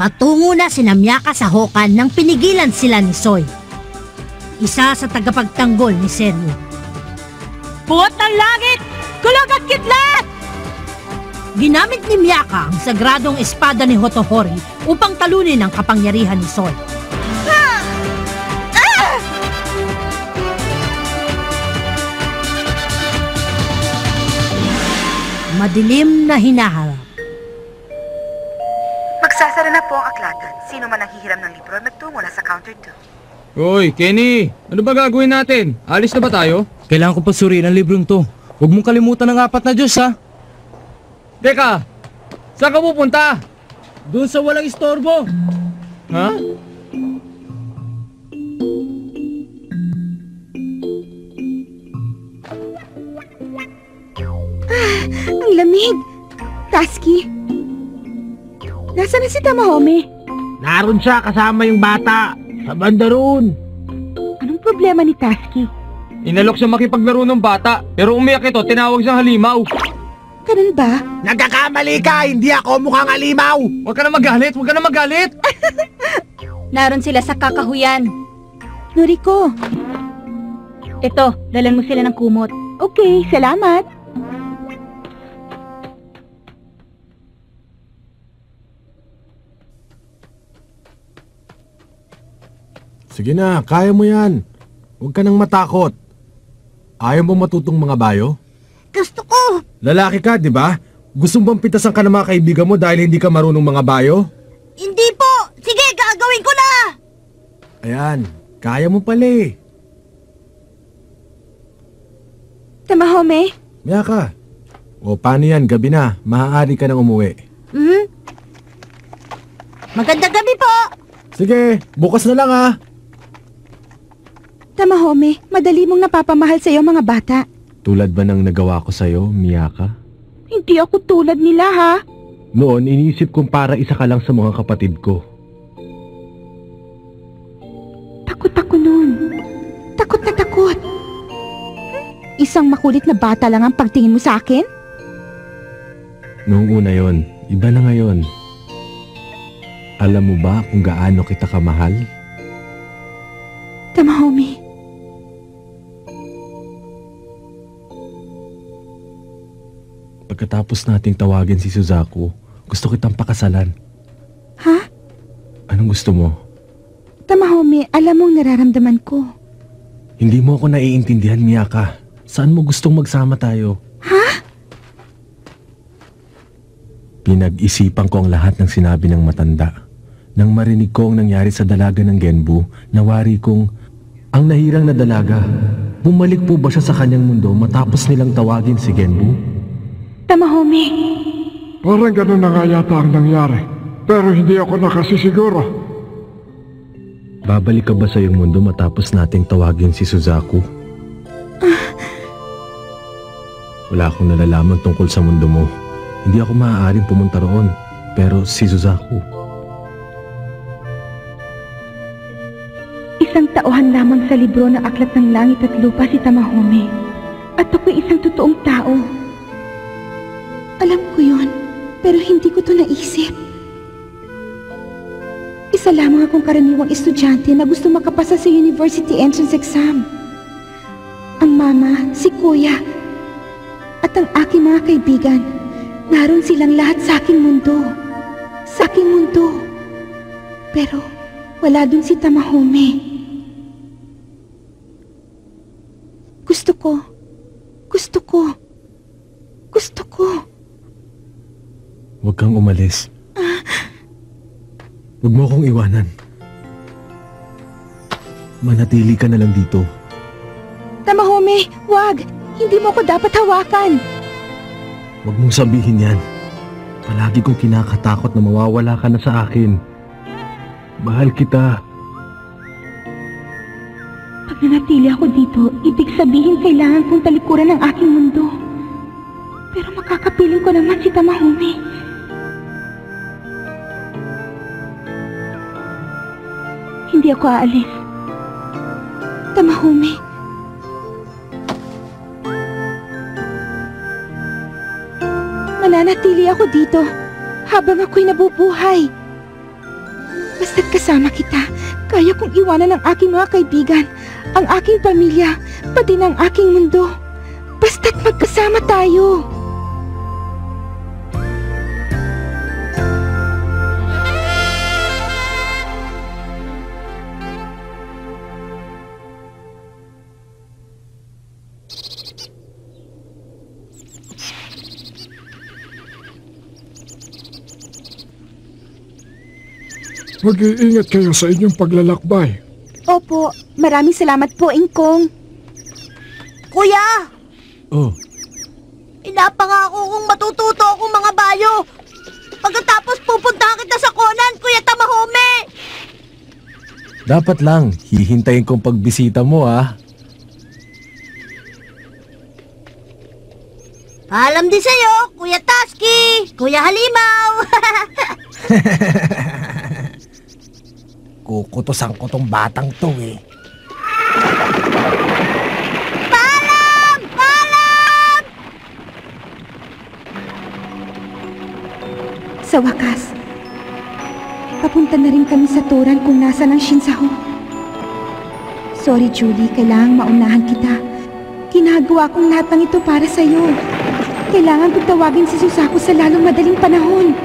Patungo na sina Miyaka sa Hokan nang pinigilan sila ni Soy, isa sa tagapagtanggol ni Seryu. Buhat ng langit! Kulog at kidlat! Ginamit ni Miyaka ang sagradong espada ni Hotohori upang talunin ang kapangyarihan ni Soy. Madilim na hinaharap. Magsasara na po ang aklatan. Sino man ang hihiram ng libro ay magtungo na sa counter 2. Hoy, Kenny! Ano ba gagawin natin? Alis na ba tayo? Kailangan ko pasuriin ang librong to. Huwag mong kalimutan ang 4 na Diyos, ha? Teka! Saan ka pupunta? Doon sa walang istorbo. Ha? Ang lamig! Taski! Nasaan na si Tamahome? Naroon siya kasama yung bata. Sa banda roon. Anong problema ni Taski? Inalok siya makipaglaro ng bata, pero umiyak ito, tinawag siyang halimaw. Ganun ba? Nagkakamali ka! Hindi ako mukhang alimaw! Huwag ka na magalit! Huwag ka na magalit! Naroon sila sa kakahuyan. Noriko! Ito, dalan mo sila ng kumot. Okay, salamat! Sige na, kaya mo yan. Huwag ka nang matakot. Ayaw mo matutong mga bayo? Gusto ko! Lalaki ka, di ba? Gusto bang pitasan ka ng mga kaibigan mo dahil hindi ka marunong mga bayo? Hindi po! Sige, gagawin ko na! Ayan, kaya mo pala eh. Tamahome? Miyaka. O paano yan, gabi na. Maaari ka nang umuwi. Magandang gabi po! Sige, bukas na lang ah. Tamahome, madali mong napapamahal sa'yo mga bata. Tulad ba ng nagawa ko sa'yo, Miyaka? Hindi ako tulad nila, ha? Noon, iniisip kong para isa ka lang sa mga kapatid ko. Takot ako nun. Takot na takot. Isang makulit na bata lang ang pagtingin mo sa akin? Noong una yon, iba na ngayon. Alam mo ba kung gaano kita kamahal? Tamahome. Pagkatapos nating tawagin si Suzaku, gusto kitang pakasalan. Ha? Anong gusto mo? Tamahome, alam mong nararamdaman ko. Hindi mo ako naiintindihan, Miyaka. Saan mo gustong magsama tayo? Ha? Pinag-isipan ko ang lahat ng sinabi ng matanda. Nang marinig ko ang nangyari sa dalaga ng Genbu, nawari kong ang nahirang na dalaga. Bumalik po ba siya sa kanyang mundo matapos nilang tawagin si Genbu? Tamahome. Parang ganun na nga yata ang nangyari. Pero hindi ako nakasisiguro. Babalik ka ba sa iyong mundo matapos nating tawagin si Suzaku? Wala akong nalalaman tungkol sa mundo mo. Hindi ako maaaring pumunta roon. Pero si Suzaku. Isang tauhan lamang sa libro ng Aklat ng Langit at Lupa si Tamahome. At ako'y isang totoong tao. Alam ko yun, pero hindi ko to naisip. Isa lamang akong karaniwang estudyante na gusto makapasa sa university entrance exam. Ang mama, si kuya, at ang aking mga kaibigan, naroon silang lahat sa aking mundo. Sa aking mundo. Pero wala dun si Tamahome. Gusto ko. Huwag kang umalis. Huwag mo akong iwanan. Manatili ka na lang dito. Tamahome, wag! Hindi mo ko dapat hawakan. Huwag mong sabihin yan. Palagi kong kinakatakot na mawawala ka na sa akin. Mahal kita. Pag nanatili ako dito, ibig sabihin kailangan kong talikuran ang aking mundo. Pero makakapiling ko naman si Tamahome. Hindi ako aalis. Tamahome. Mananatili ako dito habang ako'y nabubuhay. Basta't kasama kita, kaya kong iwanan ang aking mga kaibigan, ang aking pamilya, pati ng aking mundo. Basta't magkasama tayo. Mag-iingat kayo sa inyong paglalakbay. Opo, maraming salamat po, Ingkong. Kuya! Oh, Inapangako kong matututo akong mga bayo. Pagkatapos pupuntahan kita sa Conan, Kuya Tamahome! dapat lang. Hihintayin kong pagbisita mo ah. Paalam din sa'yo, Kuya Taski, Kuya Halimaw. Kukutosan ko tong batang to eh. Paalam! Paalam! Sa wakas, papunta na rin kami sa turan kung nasa ng Shinsaho. Sorry, Julie, kailangang maunahan kita. Ginagawa kong lahat ng ito para sa'yo. Kailangan kong tawagin si Susaku sa lalong madaling panahon.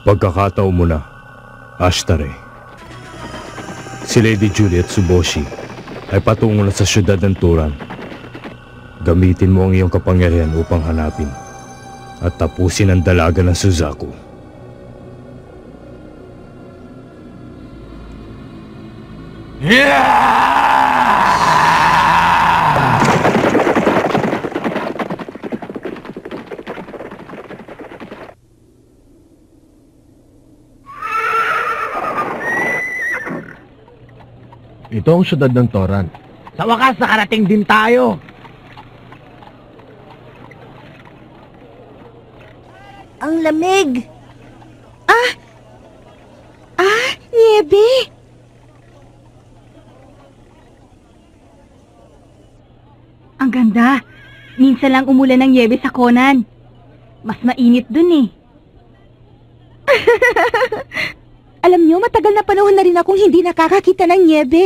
Pagkakataon mo na, Ashtare. Si Lady Juliet Tsuboshi ay patungo na sa syudad ng Turan. Gamitin mo ang iyong kapangyarihan upang hanapin at tapusin ang dalaga ng Suzaku. Ito ang syudad ng Toran. Sa wakas, nakarating din tayo. Ang lamig. Niebe! Ang ganda. Minsan lang umulan ng yebe sa Conan. Mas mainit dun eh. Alam niyo, matagal na panahon na rin akong hindi nakakakita ng niebe.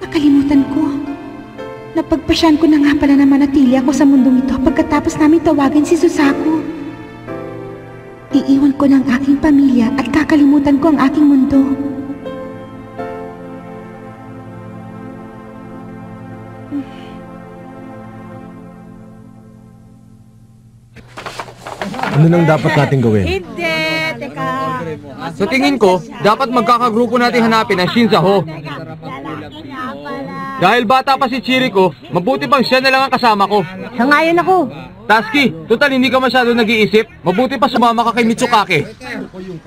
Nakalimutan ko. Napagpasyan ko na nga pala na manatili ako sa mundong ito pagkatapos namin tawagin si Susaku. Iiwan ko ng aking pamilya at kakalimutan ko ang aking mundo. Ano nang dapat natin gawin? Hindi, teka. Sa tingin ko, dapat magkakagrupo natin hanapin ang Shinzaho. Dahil bata pa si Chiriko, mabuti pang siya na lang ang kasama ko. Sangayon ako. Taski, total hindi ka masyado nag-iisip. Mabuti pa sumama ka kay Mitsukake.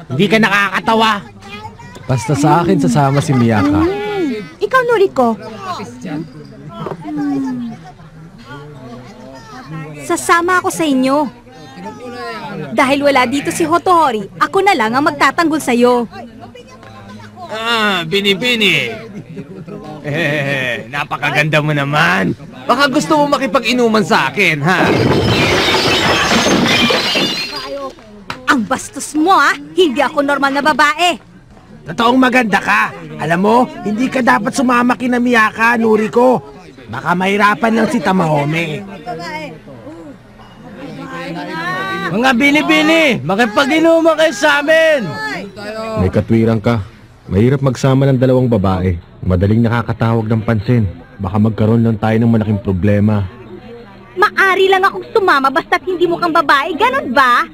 Hindi ka nakakatawa. Basta sa akin sasama si Miyaka. Ikaw, Noriko. Sasama ako sa inyo. Dahil wala dito si Hotohori, ako na lang ang magtatanggol sa'yo. Binibini. Napakaganda mo naman. Baka gusto mo makipag-inuman sa akin, ha? Ang bastos mo hindi ako normal na babae. Totoong maganda ka. Alam mo, hindi ka dapat sumama kina Miyaka, Noriko. Baka mahirapan lang si Tamahome. Mga binibini, makipag-inuman kayo sa amin. May katwiran ka. Mahirap magsama ng dalawang babae. Madaling nakakatawag ng pansin. Baka magkaroon lang tayo ng malaking problema. Maari lang akong sumama basta't hindi mo kang babae, ganun ba?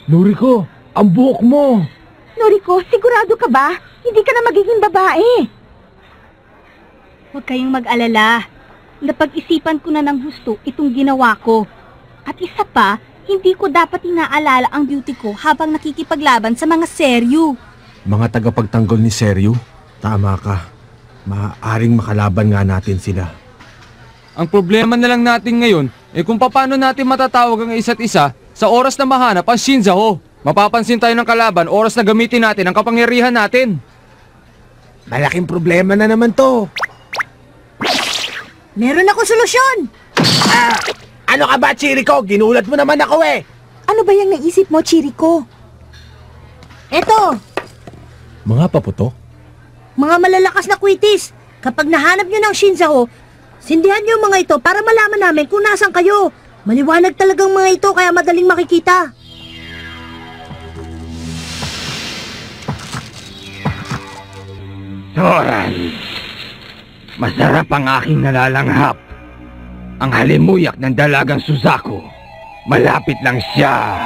Noriko, ang buhok mo! Noriko, sigurado ka ba? Hindi ka na magiging babae. Huwag kayong mag-alala. Napag-isipan ko na ng husto itong ginawa ko. At isa pa, hindi ko dapat inaalala ang beauty ko habang nakikipaglaban sa mga seryu. Mga tagapagtanggol ni Seryu, tama ka. Maaaring makalaban nga natin sila. Ang problema na lang natin ngayon kung paano natin matatawag ang isa't isa sa oras na mahanap ang Shinzaho. Mapapansin tayo ng kalaban oras na gamitin natin ang kapangyarihan natin. Malaking problema na naman to. Meron ako solusyon! Ano ka ba, Chiriko? Ginulat mo naman ako eh. Ano ba yung naisip mo, Chiriko? Eto, Mga paputok? mga malalakas na kwitis. Kapag nahanap nyo ng Shinzaho, sindihan nyo yung mga ito para malaman namin kung nasan kayo. Maliwanag talagang mga ito kaya madaling makikita. Soran, masarap ang aking nalalanghap. Ang halimuyak ng dalagang Suzaku. Malapit lang siya.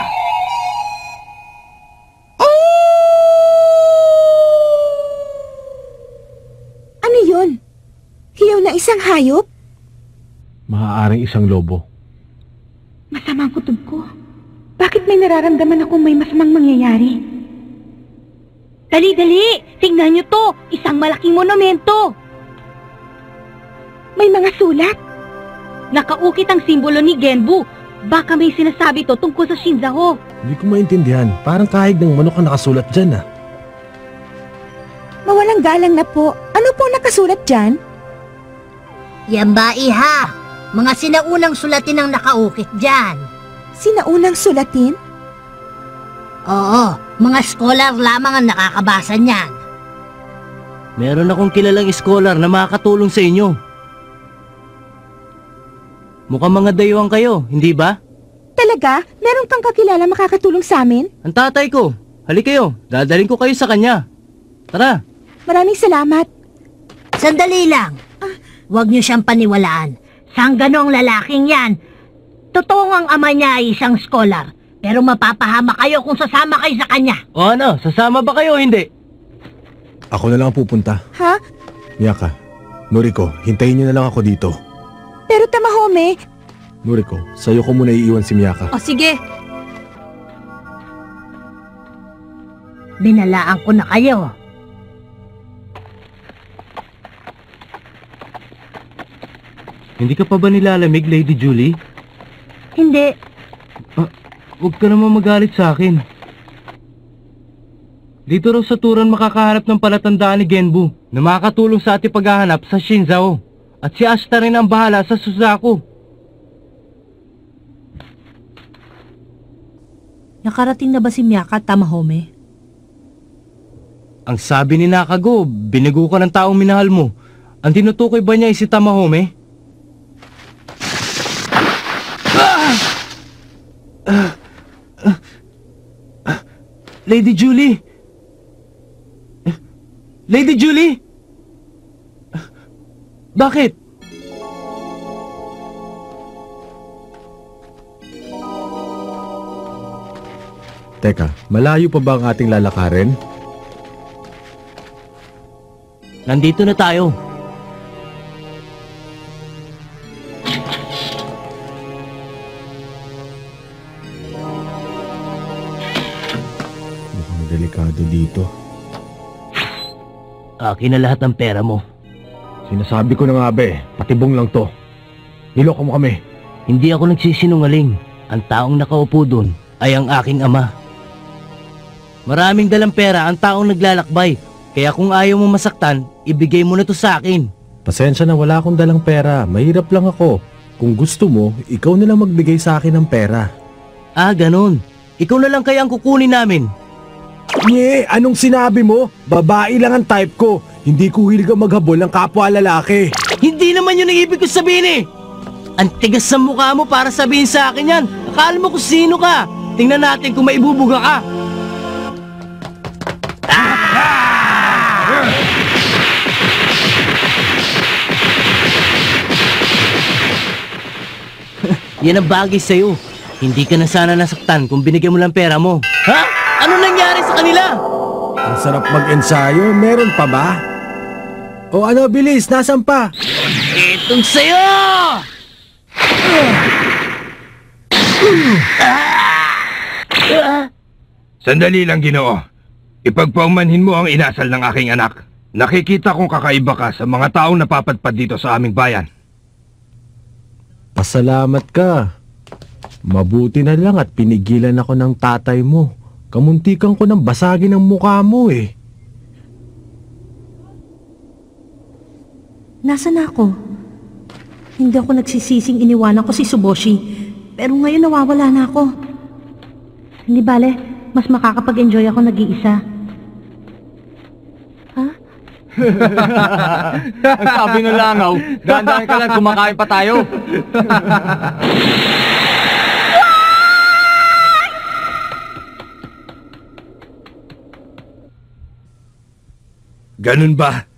Ano yun? Hiyaw na isang hayop? Maaaring isang lobo. Masamang kutob ko. Bakit may nararamdaman akong may masamang mangyayari? Dali-dali! Tingnan nyo to! Isang malaking monumento! May mga sulat? Nakaukit ang simbolo ni Genbu. Baka may sinasabi to tungkol sa Shinzaho. Hindi ko maintindihan. Parang kahig ng manok ang nakasulat dyan ah. Mawalang galang na po. Ano po nakasulat dyan? Yan ba, iha? Mga sinaunang sulatin ang nakaukit dyan. Sinaunang sulatin? Oo, mga scholar lamang ang nakakabasa niyan. Meron akong kilalang scholar na makakatulong sa inyo. Mukhang mga dayuhan kayo, hindi ba? Talaga? Meron kang kakilala makakatulong sa amin? Ang tatay ko. Hali kayo, dadaling ko kayo sa kanya. Tara. Maraming salamat. Sandali lang. Huwag niyo siyang paniwalaan. Sangganong lalaking yan. Totoong ang ama niya ay isang scholar. Pero mapapahama kayo kung sasama kayo sa kanya. O ano, sasama ba kayo o hindi? Ako na lang ang pupunta. Ha? Miyaka, Noriko, hintayin niyo na lang ako dito. Pero Tamahome, Noriko, sa'yo ko muna iiwan si Miyaka. O sige, Binalaan ko na kayo. Hindi ka pa ba nilalamig, Lady Julie? Hindi. Huwag ka naman magalit sa akin. Dito raw sa Turan makakahanap ng palatandaan ni Genbu na makakatulong sa ating paghahanap sa Shinzaho. At si Ashita rin ang bahala sa Suzaku. Nakarating na ba si Miyaka, Tamahome? Ang sabi ni Nakago, binigo ka ng taong minahal mo. Ang tinutukoy ba niya ay si Tamahome? Lady Julie! Lady Julie! Bakit? Teka, malayo pa ba ang ating lalakarin? Nandito na tayo. Mukhang delikado dito. Akin na lahat ng pera mo. Sinasabi ko na nga be, patibong lang to. Niloko mo kami. Hindi ako nagsisinungaling. Ang taong nakaupo doon ay ang aking ama. Maraming dalang pera ang taong naglalakbay. Kaya kung ayaw mo masaktan, ibigay mo na to sa akin. Pasensya na, wala akong dalang pera. Mahirap lang ako. Kung gusto mo, ikaw na lang magbigay sa akin ng pera. Ah, ganun. Ikaw na lang kaya ang kukunin namin. Nye, anong sinabi mo? Babae lang ang type ko. Hindi ko hilig ang maghabol ng kapwa lalaki. Hindi naman yun ang ibig ko sabihin eh. Ang tigas sa mukha mo para sabihin sa akin yan. Akala mo kung sino ka. Tingnan natin kung maibubuga ka. Yan ang bagay sa'yo. Hindi ka na sana nasaktan kung binigyan mo lang pera mo. Ha? Ano nangyari sa kanila? Ang sarap mag-ensayo. Meron pa ba? O ano, bilis, nasan pa? Itong sa'yo! Sandali lang, Ginoo. Ipagpaumanhin mo ang inasal ng aking anak. Nakikita kong kakaiba ka sa mga taong napapadpad dito sa aming bayan. Pasalamat ka. Mabuti na lang at pinigilan ako ng tatay mo. Kamuntikan ko nang basagin ang mukha mo eh. Nasaan ako? Hindi ako nagsisising iniwanan ko si Suboshi. Pero ngayon nawawala na ako. Hindi bale, mas makakapag-enjoy ako nag-iisa. Ha? Ang sabi ng langaw, dahan-dahan ka lang, kumakain pa tayo. Ganun ba?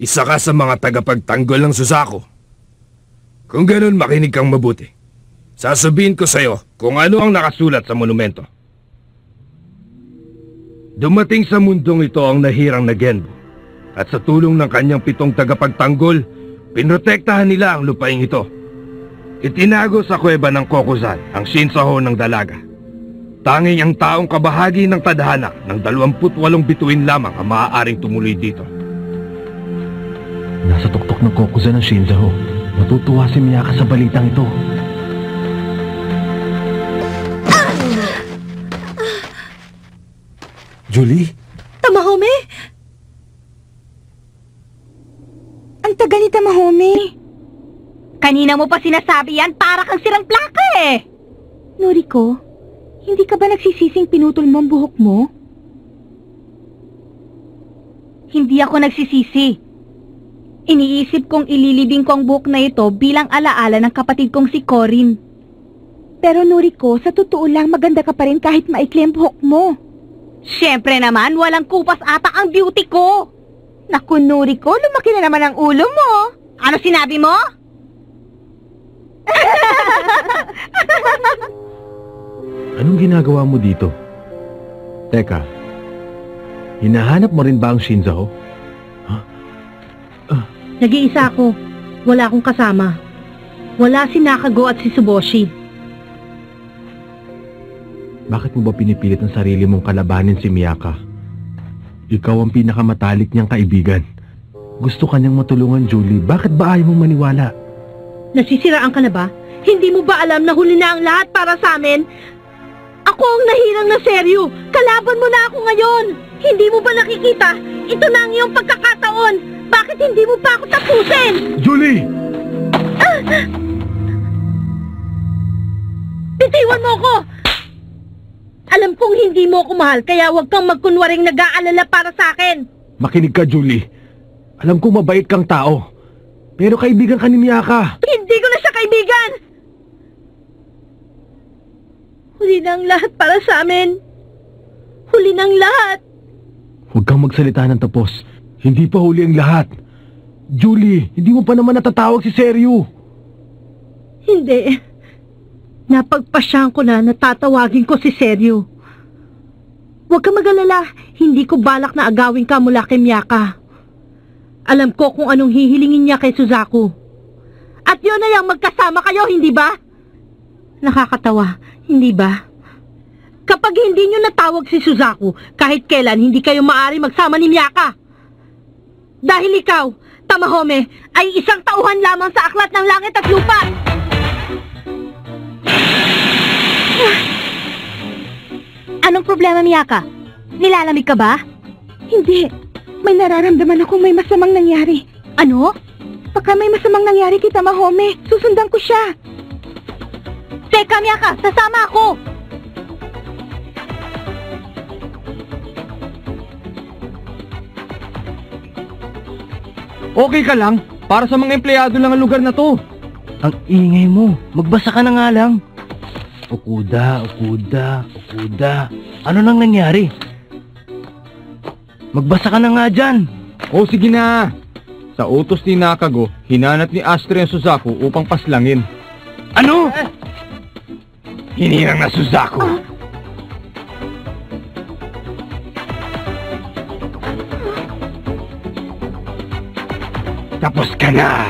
Isa ka sa mga tagapagtanggol ng Suzaku. Kung ganun, makinig kang mabuti. Sasabihin ko sa'yo kung ano ang nakasulat sa monumento. Dumating sa mundong ito ang nahirang na Genbu, at sa tulong ng kanyang 7 tagapagtanggol, pinrotektahan nila ang lupaing ito. Itinago sa kuweba ng Kokuzan ang Shinsaho ng Dalaga. Tanging ang taong kabahagi ng tadhana ng 28 bituin lamang ang maaaring tumuloy dito. Nasa tuktok ng Kokuzan ng Shinzaho. Matutuwa si Miyaka sa balitang ito. Julie? Tamahome? Ang tagal ni Tamahome. Kanina mo pa sinasabi yan, para kang sirang plaka eh. Noriko, hindi ka ba nagsisising pinutol mo ang buhok mo? Hindi ako nagsisisi. Iniisip kong ililibing ko ang buhok na ito bilang alaala ng kapatid kong si Corin. Pero Noriko, sa totoo lang maganda ka pa rin kahit maikli ang buhok mo. Siyempre naman, walang kupas ata ang beauty ko. Naku Noriko, lumaki na naman ang ulo mo. Ano sinabi mo? Anong ginagawa mo dito? Teka, hinahanap mo rin ba ang Shinzaho? Nag-iisa ako. Wala akong kasama. Wala si Nakago at si Suboshi. Bakit mo ba pinipilit ang sarili mong kalabanin si Miyaka? Ikaw ang pinakamatalik niyang kaibigan. Gusto ka niyang matulungan, Julie. Bakit ba ayaw mong maniwala? Nasisiraan ka na ba? Hindi mo ba alam na huli na ang lahat para sa amin? Ako ang nahirang na seryo. Kalaban mo na ako ngayon. Hindi mo ba nakikita? Ito na ang iyong pagkakataon. Bakit hindi mo pa ako tapusin? Julie! Bitiwan mo ko! Alam kong hindi mo ako mahal, kaya huwag kang magkunwaring nag-aalala para sa akin. Makinig ka, Julie. Alam kong mabait kang tao. Pero kaibigan ka ni Miyaka. Hindi ko na siya kaibigan! Huli na ang lahat para sa amin. Huli na ang lahat. Huwag kang magsalita ng tapos. Hindi pa huli ang lahat. Julie, hindi mo pa naman natatawag si Seryu. Hindi. Napagpasyahan ko na natatawagin ko si Seryu. Huwag kang mag-alala. Hindi ko balak na agawin ka mula kay Miyaka. Alam ko kung anong hihilingin niya kay Suzaku. At yun na yung magkasama kayo, hindi ba? Nakakatawa, hindi ba? Kapag hindi nyo natawag si Suzaku, kahit kailan hindi kayo maaari magsama ni Miyaka. Dahil ikaw, Tamahome, ay isang tauhan lamang sa aklat ng langit at lupa. Anong problema, Miyaka? Nilalamig ka ba? Hindi. May nararamdaman akong may masamang nangyari. Ano? Baka may masamang nangyari kay Tamahome. Susundan ko siya. Teka, Miyaka, sasama ako. Okay ka lang? Para sa mga empleyado lang ang lugar na to. Ang ingay mo. Magbasa ka na nga lang. Okuda, Okuda, Okuda. Ano nang nangyari? Magbasa ka na nga dyan. O sige na. Sa utos ni Nakago, hinanap ni Astre ang Suzaku upang paslangin. Ano? Hinirang na Suzaku. Tapos ka na.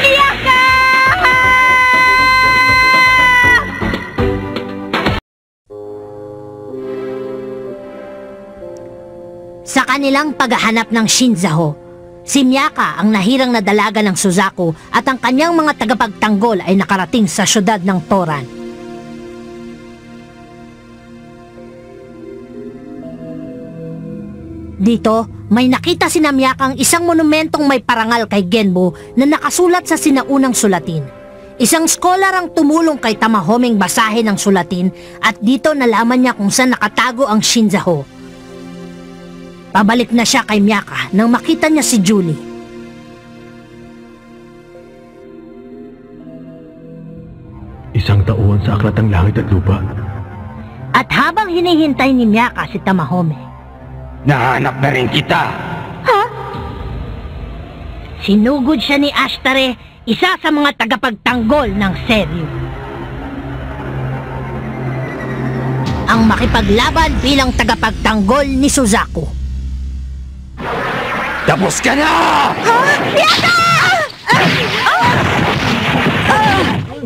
Miyaka! kanilang paghahanap ng Shinzaho, si Miyaka ang nahirang na dalaga ng Suzaku at ang kanyang mga tagapagtanggol ay nakarating sa syudad ng Toran. Dito, may nakita si Miyaka ang isang monumentong may parangal kay Genbu na nakasulat sa sinaunang sulatin. Isang scholar ang tumulong kay Tamahomeng basahin ang sulatin at dito nalaman niya kung saan nakatago ang Shinzaho. Pabalik na siya kay Miyaka nang makita niya si Julie. Isang tauhan sa aklat ng langit at lupa. At habang hinihintay ni Miyaka si Tamahome, Nahanap na rin kita. sinugod siya ni Ashtare, isa sa mga tagapagtanggol ng Seryu. Ang makipaglaban bilang tagapagtanggol ni Suzaku. Tapos ka na!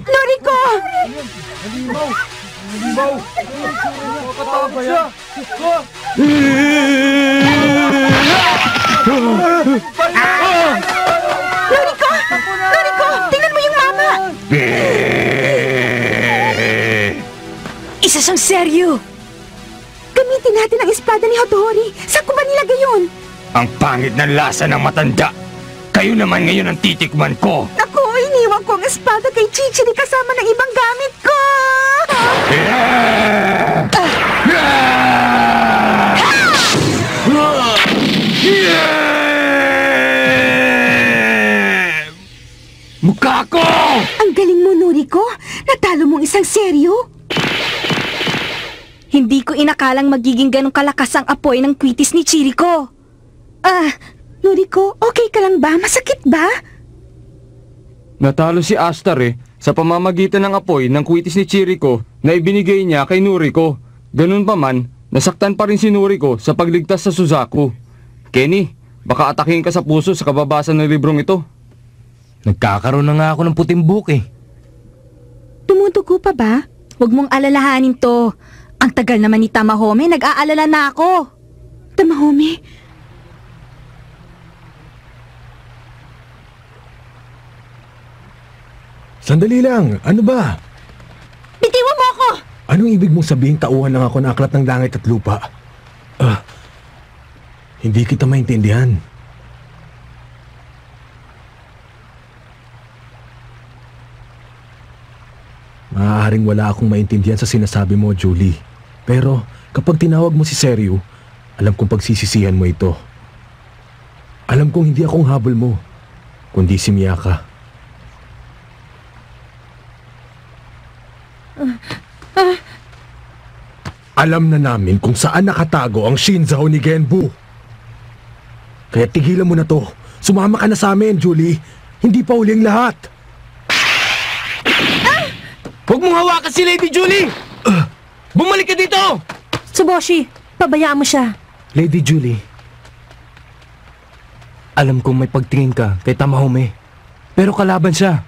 Noriko! Noriko! Noriko! Tingnan mo yung mama! Isa siyang seryo! Gamitin natin ang espada ni Hotori. Saan ko ba nilagay yun? Ang pangit ng lasa ng matanda. Kayo naman ngayon ang titikman ko. Naku, iniwan ko ang espada kay Chichiri kasama ng ibang gamit ko! Mukha ko! Ang galing mo, Noriko! Natalo mong isang seryo! Hindi ko inakalang magiging ganong kalakas ang apoy ng kwitis ni Chiriko. Noriko, okay ka lang ba? Masakit ba? Natalo si Ashtare sa pamamagitan ng apoy ng kwitis ni Chiriko na ibinigay niya kay Noriko. Ganun pa man, nasaktan pa rin si Noriko sa pagligtas sa Suzaku. Kenny, baka atakin ka sa puso sa kababasa ng librong ito. Nagkakaroon na nga ako ng puting buhok eh. Tumutugo pa ba? Huwag mong alalahanin to. Ang tagal naman ni Tamahome, nag-aalala na ako. Tamahome, Sandali lang, ano ba? bitiwan mo ako! Anong ibig mong sabihin tauhan lang ako ng aklat ng langit at lupa? Hindi kita maintindihan. Maaaring wala akong maintindihan sa sinasabi mo, Julie. Pero kapag tinawag mo si Seryu, alam kong pagsisisihan mo ito. Alam kong hindi akong habol mo, kundi si Miyaka. Alam na namin kung saan nakatago ang Shinzaho ni Genbu. Kaya tigilan mo na to. Sumama ka na sa amin, Julie. Hindi pa uli ang lahat. Huwag mong hawakan si Lady Julie! Bumalik ka dito! Tsuboshi, pabayaan mo siya. Lady Julie, alam kong may pagtingin ka kay Tamahome, pero kalaban siya.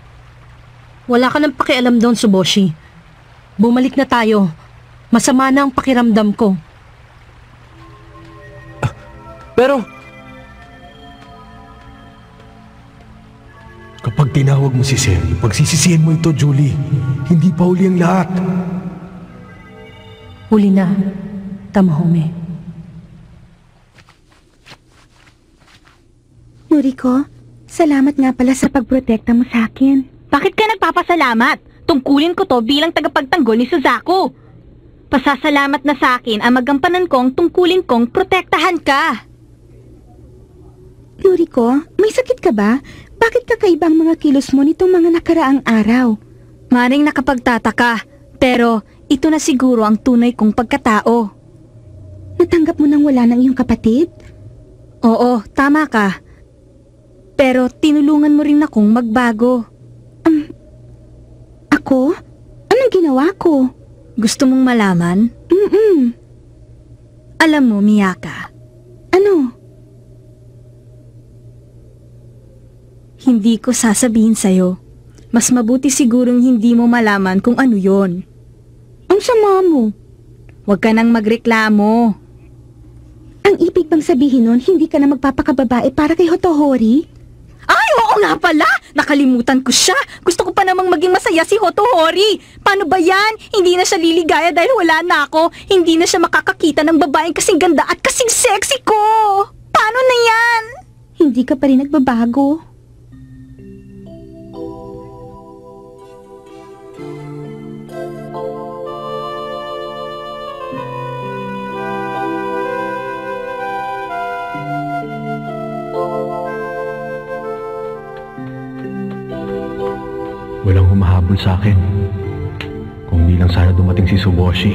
Wala ka nang pakialam doon, Tsuboshi. Bumalik na tayo. Masama na ang pakiramdam ko. Pero kapag tinawag mo si Seryu, pagsisisihan mo ito, Julie. Hindi pa uli ang lahat. Huli na, Tamahome. Noriko, salamat nga pala sa pagprotekta mo sa akin. Bakit ka nagpapasalamat? Tungkulin ko to bilang tagapagtanggol ni Suzaku. Pasasalamat na sa akin ang magampanan kong tungkulin kong protektahan ka. Noriko, may sakit ka ba? Bakit kakaibang mga kilos mo nitong mga nakaraang araw? Maring nakapagtataka, pero ito na siguro ang tunay kong pagkatao. Natanggap mo nang wala ng iyong kapatid? Oo, tama ka. Pero tinulungan mo rin akong magbago. Ako? Anong ginawa ko? Gusto mong malaman? Alam mo, Miyaka. Ano? Hindi ko sasabihin sa'yo. Mas mabuti sigurong hindi mo malaman kung ano yon. Ang sama mo. Huwag ka nang magreklamo. Ang ibig bang sabihin nun, hindi ka na magpapakababae para kay Hotohori? Ay, oo nga pala! Nakalimutan ko siya. Gusto ko pa namang maging masaya si Hotohori. Paano ba yan? Hindi na siya liligaya dahil wala na ako. Hindi na siya makakakita ng babaeng kasing ganda at kasing sexy ko. Paano na yan? Hindi ka pa rin nagbabago. Walang humahabol sa akin. Kung di lang sana dumating si Suboshi.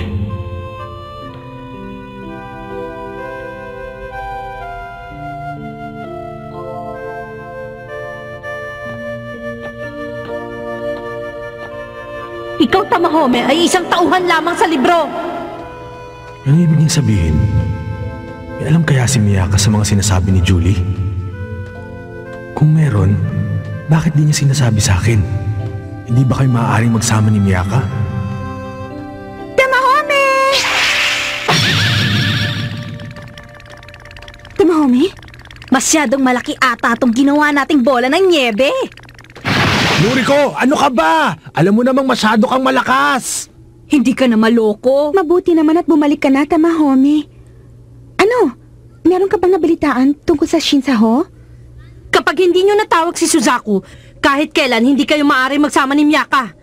Ikaw, Tamahome, ay isang tauhan lamang sa libro. Ang ibig niyang sabihin, may alam kaya si Miyaka sa mga sinasabi ni Julie? Kung meron, bakit di niya sinasabi sa akin? Hindi ba kayo maaaring magsama ni Miyaka? Tamahome! Tamahome? Masyadong malaki ata itong ginawa nating bola ng nyebe. Noriko, ano ka ba? Alam mo namang masyado kang malakas. Hindi ka na maloko. Mabuti naman at bumalik ka na, Tamahome. Ano? Meron ka bang nabalitaan tungkol sa Shinzaho? Kapag hindi nyo natawag si Suzaku, kahit kailan hindi kayo maaari magsama ni Miyaka.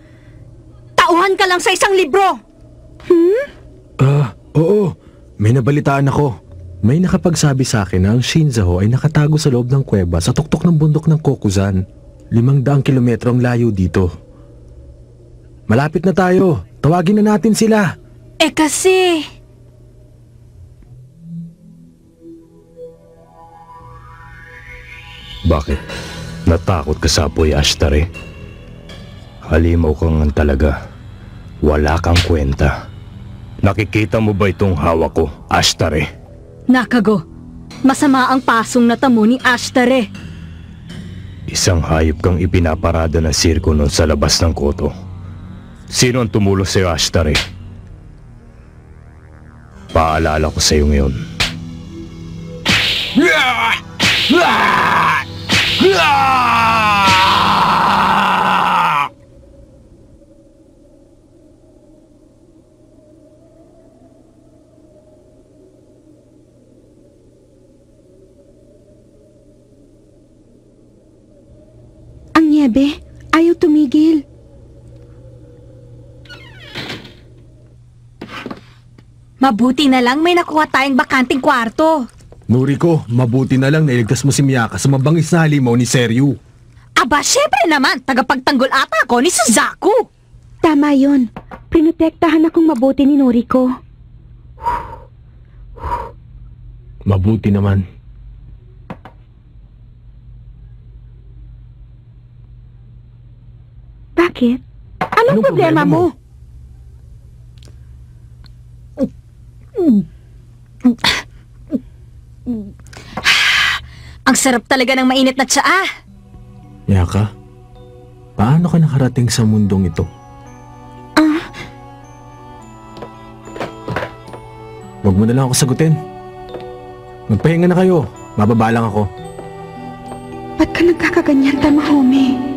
Tauhan ka lang sa isang libro. Oo. May nabalitaan ako. May nakapagsabi sa akin na ang Shinzaho ay nakatago sa loob ng kuweba sa tuktok ng bundok ng Kokuzan. 500 kilometro ang layo dito. Malapit na tayo. Tawagin na natin sila. Kasi... Bakit? Natakot ka sa apoy, Ashtare? Halimaw ka nga talaga. Wala kang kwenta. Nakikita mo ba itong hawak ko, Ashtare? Nakago, masama ang pasong natamo ni Ashtare. Isang hayop kang ipinaparada ng sirko noon sa labas ng koto. Sino ang tumulong sa'yo, Ashtare? Paalala ko sa'yo ngayon. Ang nyebe, ayaw tumigil. Mabuti na lang may nakuha tayong bakanting kwarto. Noriko, mabuti na lang nailigtas mo si Miyaka sa mabangis na halimaw ni Seryu. Aba, syempre naman, tagapagtanggol ata ako ni Suzaku. Tama yon. Pinotektahan akong mabuti ni Noriko. Mabuti naman. Bakit? Anong problema mo? Ang sarap talaga ng mainit na tsaa. Miyaka, paano ka nakarating sa mundong ito? Huwag mo na lang ako sagutin. Magpahinga na kayo. Mababa lang ako. Ba't ka nagkakaganyan, Tamahome?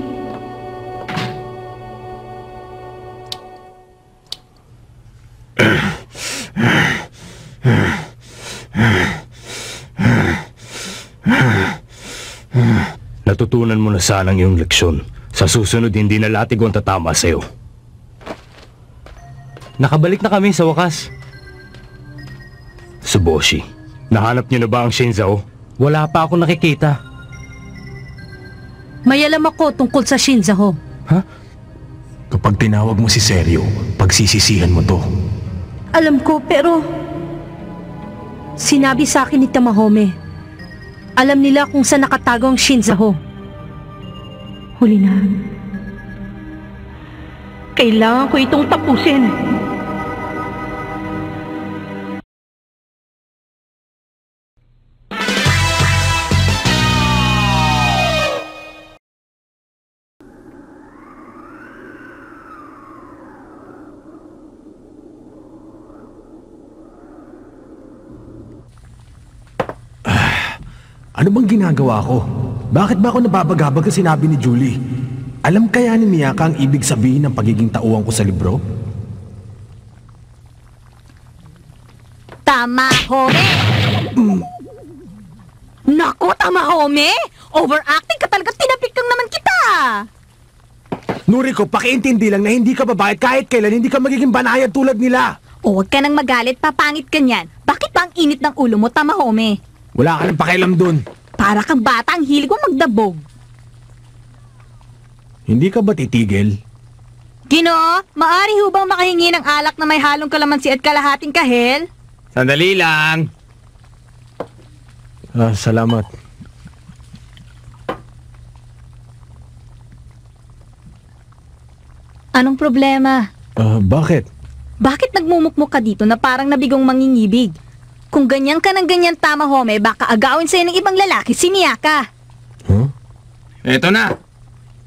Natutunan mo na sanang iyong leksyon. Sa susunod, hindi na latigo ang tatama sa'yo. Nakabalik na kami sa wakas. Suboshi, nahanap niyo na ba ang Shinzaho? Wala pa ako nakikita. May alam ako tungkol sa Shinzaho. Kapag tinawag mo si Seryu, pagsisisihan mo to. Alam ko, pero... Sinabi sa akin ni Tamahome. Alam nila kung saan nakatago ang Shinzaho. Huli na. Kailangan ko itong tapusin. Ano bang ginagawa ko? Bakit ba ako nababagabag sa sinabi ni Julie? Alam kaya ni Miyaka ang ibig sabihin ng pagiging tauhan ko sa libro? Tamahome! Naku, Tamahome! Overacting ka talaga, tinapik lang naman kita! Noriko, pakiintindi lang na hindi ka babayad kahit kailan hindi ka magiging banayad tulad nila. O, huwag ka nang magalit, papangit ka niyan. Bakit ba ang init ng ulo mo, Tamahome? Wala ka nang pakialam dun. Para kang bata, ang hilig mo magdabog. Hindi ka ba titigil? Ginoo, maari ho bang makahingi ng alak na may halong kalamansi at kalahating kahel? Sandali lang. Salamat. Anong problema? Bakit? Bakit nagmumukmuk ka dito na parang nabigong mangingibig? Kung ganyan ka ng ganyan, Tamahome, baka agawin sa'yo ng ibang lalaki si Miyaka. Huh? Eto na.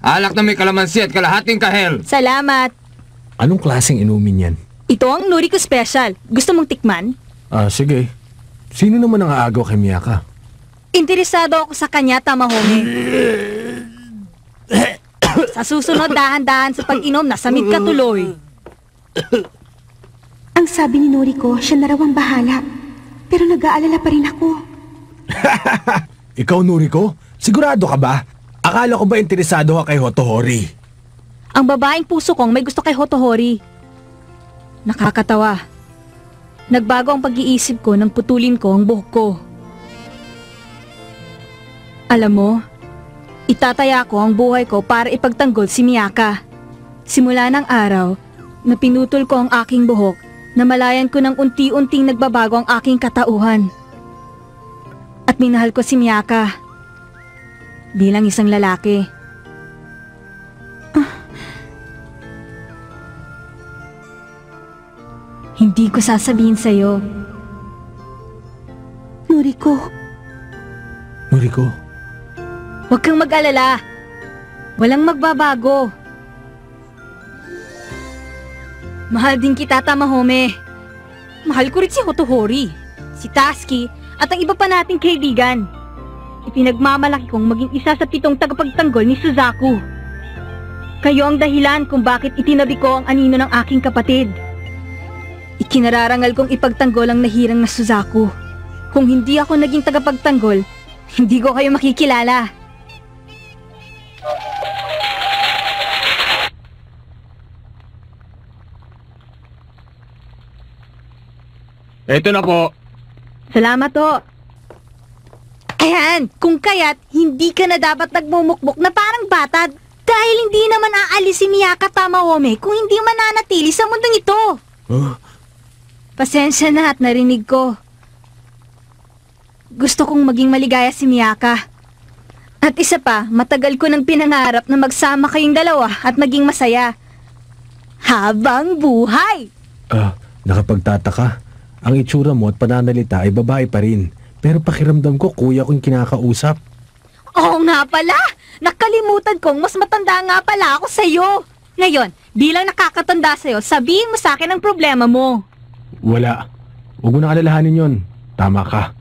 Alak na may kalamansi at kalahating kahel. Salamat. Anong klaseng inumin yan? Ito ang Noriko Special. Gusto mong tikman? Sige. Sino naman ang aagaw kay Miyaka? Interesado ako sa kanya, Tamahome. Sa susunod, dahan-dahan sa pag-inom, nasamid ka tuloy. Ang sabi ni Noriko, siya na raw ang bahala. Pero nag-aalala pa rin ako. Ikaw, Noriko? Sigurado ka ba? Akala ko ba interesado ka kay Hotohori? Ang babaeng puso kong may gusto kay Hotohori. Nakakatawa. Nagbago ang pag-iisip ko nang putulin ko ang buhok ko. Alam mo, itataya ko ang buhay ko para ipagtanggol si Miyaka. Simula ng araw na pinutol ko ang aking buhok, namalayan ko ng unti-unting nagbabago ang aking katauhan. At minahal ko si Miyaka bilang isang lalaki. Hindi ko sasabihin sa'yo. Noriko. Noriko? Huwag kang mag-alala. Walang magbabago. Mahal din kita, Tamahome. Mahal ko rin si Hotohori, si Taski, at ang iba pa nating kaibigan. Ipinagmamalaki kong maging isa sa 7 tagapagtanggol ni Suzaku. Kayo ang dahilan kung bakit itinabi ko ang anino ng aking kapatid. Ikinararangal kong ipagtanggol ang nahirang na Suzaku. Kung hindi ako naging tagapagtanggol, hindi ko kayo makikilala. Eto na po. Salamat ho. Ayan, kung kaya't hindi ka na dapat nagmumukmuk na parang bata dahil hindi naman aalis si Miyaka, Tamahome, kung hindi mananatili sa mundong ito. Pasensya na at narinig ko. Gusto kong maging maligaya si Miyaka. At isa pa, matagal ko nang pinangarap na magsama kayong dalawa at maging masaya. Habang buhay! Nakapagtataka. Ang itsura mo at pananalita ay babae pa rin. Pero pakiramdam ko, kuya kong kinakausap. Oo nga pala! Nakalimutan kong mas matanda nga pala ako sa'yo. Ngayon, bilang nakakatanda sa'yo, sabihin mo sa akin ang problema mo. Wala. Huwag mo na alalahanin yon. Tama ka.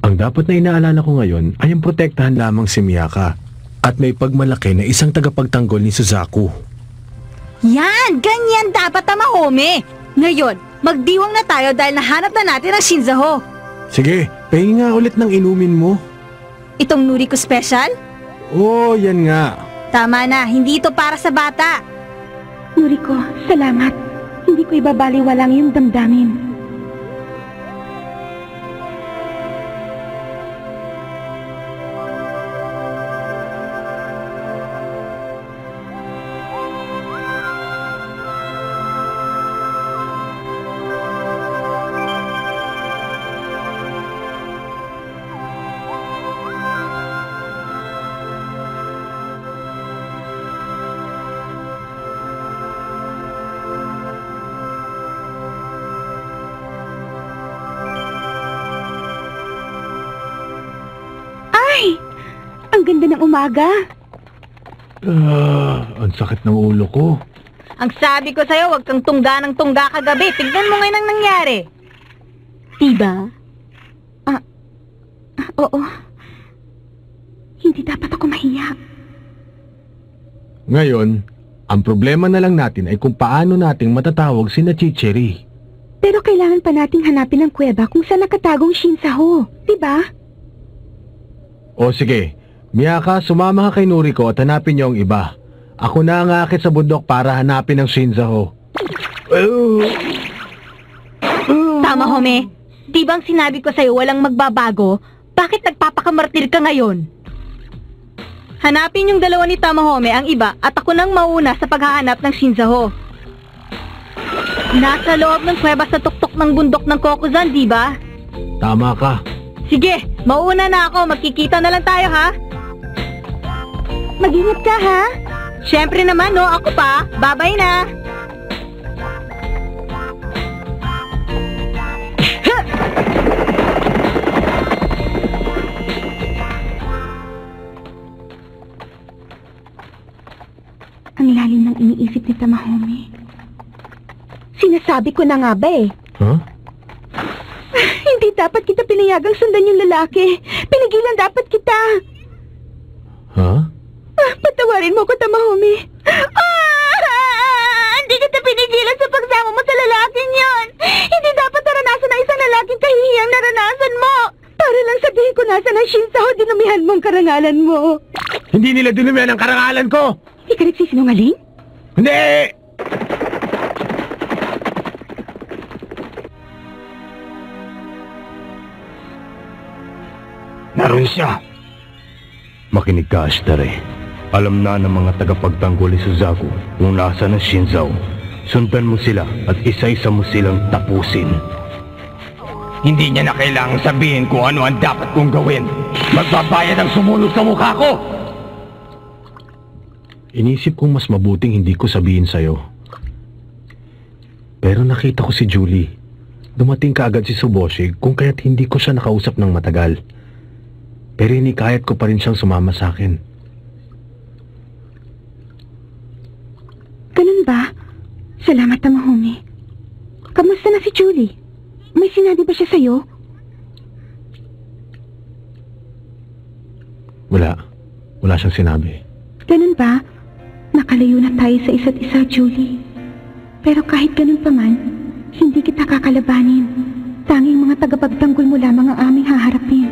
Ang dapat na inaalala ko ngayon ay ang protektahan lamang si Miyaka at may pagmalaki na isang tagapagtanggol ni Suzaku. Yan! Ganyan dapat, Tamahome! Ngayon, magdiwang na tayo dahil nahanap na natin ang Shinzaho. Sige, pahingi nga ulit ng inumin mo. Itong Noriko Special? Oo, yan nga. Tama na, hindi ito para sa bata. Noriko, salamat. Hindi ko ibabaliwalang yung damdamin. Ang ganda ng umaga. Ang sakit ng ulo ko. Ang sabi ko sa'yo, huwag kang tungga ng tungga kagabi. Tignan mo ngayon ang nangyari. Diba? Oo. Hindi dapat ako mahiya. Ngayon, ang problema na lang natin ay kung paano nating matatawag sina Chichiri. Pero kailangan pa nating hanapin ang kuweba kung saan nakatagong Shinzaho, diba? O sige, Miyaka, sumama ka kay Noriko at hanapin niyo ang iba. Ako na ang aakit sa bundok para hanapin ang Shinzaho. Tama, Home. Di bang sinabi ko sa'yo walang magbabago? Bakit nagpapakamartir ka ngayon? Hanapin yung dalawa ni Tamahome ang iba at ako nang mauna sa paghahanap ng Shinzaho. Nasa loob ng kuweba sa tuktok ng bundok ng Kokuzan, di ba? Tama ka. Sige, mauna na ako. Magkikita na lang tayo, ha? Mag-ingat ka, ha? Siyempre naman, no? Ako pa. Bye-bye na. Ang lalim ng iniisip ni Tamahome. Sinasabi ko na nga ba eh. Huh? Hindi dapat kita pinayagang sundan yung lalaki. Pinigilan dapat kita. Huh? Patawarin mo ko, Tamahome. Hindi kita pinigilan sa pagsama mo sa lalaking yon. Hindi dapat naranasan ng isang lalaking kahihiyang naranasan mo. Para lang sabihin ko nasa na Shinzaho, dinumihan mong karangalan mo. Hindi nila dinumihan ang karangalan ko! Di ka nagsisinungaling? Hindi! Naroon siya. Makinig ka, Ashtare. Alam na ng mga tagapagtanggol ni Suzaku kung nasa na Shinzaho. Sundan mo sila at isa-isa mo silang tapusin. Hindi niya na kailangang sabihin kung ano ang dapat kong gawin. Magbabayad ang sumulog sa mukha ko! Inisip kong mas mabuting hindi ko sabihin sa'yo. Pero nakita ko si Julie. Dumating kaagad si Suboshi kung kaya't hindi ko siya nakausap ng matagal. Pero hinikayat ko pa rin siyang sumama sa akin. Ganun ba? Salamat, Tamahome. Kamusta na si Julie? May sinabi ba siya sa'yo? Wala. Wala siyang sinabi. Ganun ba? Nakalayo na tayo sa isa't isa, Julie. Pero kahit ganun pa man, hindi kita kakalabanin. Tanging mga tagapagtanggol mo lamang ang aming haharapin.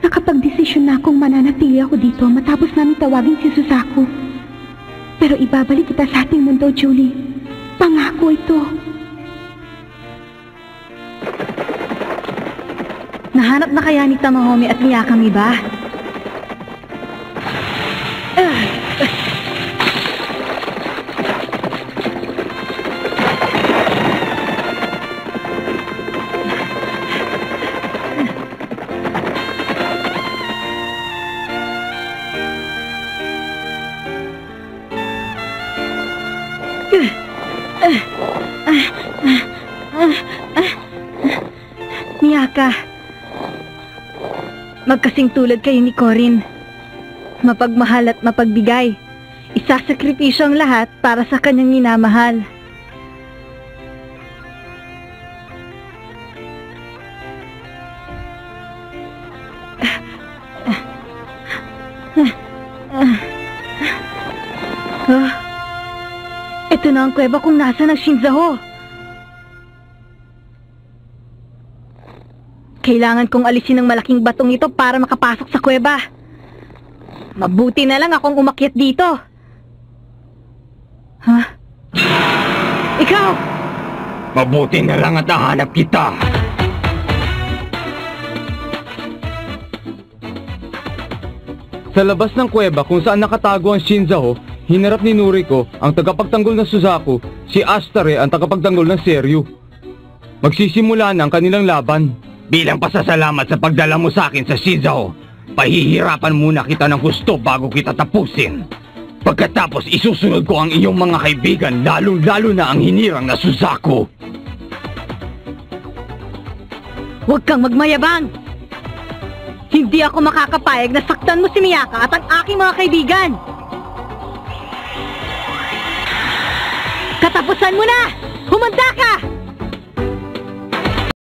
Nakapag-desisyon na akong mananatili ako dito matapos namin tawagin si Suzaku. Pero ibabalik kita sa ating mundo, Julie. Pangako ito. Nahanap na kaya ni Tamahome at Miyaka ang iba? Miyaka, magkasing tulad kayo ni Corin. Mapagmahal at mapagbigay. Isasakripisyo ang lahat para sa kanyang minamahal. Ito na ang kuweba kung nasa ng Shinzaho. Kailangan kong alisin ang malaking batong ito para makapasok sa kuweba. Mabuti na lang akong umakyat dito. Ha? Ikaw! Mabuti na lang at nahanap kita. Sa labas ng kuweba kung saan nakatago ang Shinzaho, hinarap ni Noriko ang tagapagtanggol ng Suzaku, si Ashtare ang tagapagtanggol ng Seryu. Magsisimula na ang kanilang laban. Bilang pasasalamat sa pagdala mo sa akin sa Shinzaho, pahihirapan muna kita ng gusto bago kita tapusin. Pagkatapos isusunod ko ang iyong mga kaibigan, lalong-lalo na ang hinirang na Suzaku. Huwag kang magmayabang! Hindi ako makakapayag na saktan mo si Miyaka at ang aking mga kaibigan! Katapusan mo na! Humanda ka!